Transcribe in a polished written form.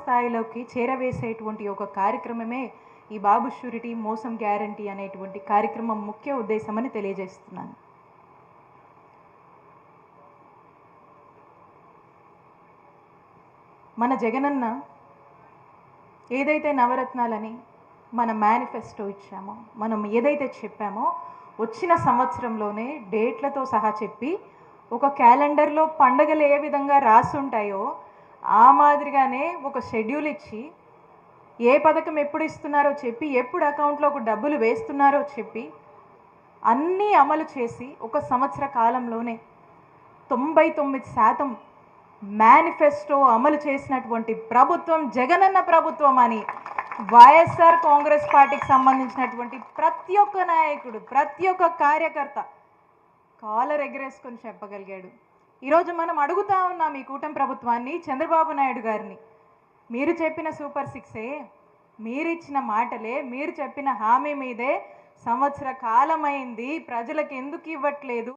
స్థాయిలోకి చేరవేసేటువంటి ఒక కార్యక్రమమే ఈ బాబు షూరిటీ మోసం గ్యారంటీ అనేటువంటి కార్యక్రమం ముఖ్య ఉద్దేశమని తెలియజేస్తున్నాను. మన జగనన్న ఏదైతే నవరత్నాలని మన మేనిఫెస్టో ఇచ్చామో, మనం ఏదైతే చెప్పామో వచ్చిన సంవత్సరంలోనే డేట్లతో సహా చెప్పి ఒక క్యాలెండర్లో పండగలు ఏ విధంగా రాసుంటాయో ఆ మాదిరిగానే ఒక షెడ్యూల్ ఇచ్చి ఏ పథకం ఎప్పుడు ఇస్తున్నారో చెప్పి ఎప్పుడు అకౌంట్లోకి డబ్బులు వేస్తున్నారో చెప్పి అన్నీ అమలు చేసి ఒక సంవత్సర కాలంలోనే 99% మేనిఫెస్టో అమలు చేసినటువంటి ప్రభుత్వం జగనన్న ప్రభుత్వం అని వైఎస్ఆర్ కాంగ్రెస్ పార్టీకి సంబంధించినటువంటి ప్రతి ఒక్క నాయకుడు, ప్రతి ఒక్క కార్యకర్త కాలర్ ఎగరేసుకొని చెప్పగలిగాడు. ఈరోజు మనం అడుగుతా ఉన్నాం ఈ కూటమి ప్రభుత్వాన్ని, చంద్రబాబు నాయుడు గారిని, మీరు చెప్పిన సూపర్ 6ఏ, మీరు ఇచ్చిన మాటలే, మీరు చెప్పిన హామీ మీదే సంవత్సర కాలమైంది, ప్రజలకు ఎందుకు ఇవ్వట్లేదు?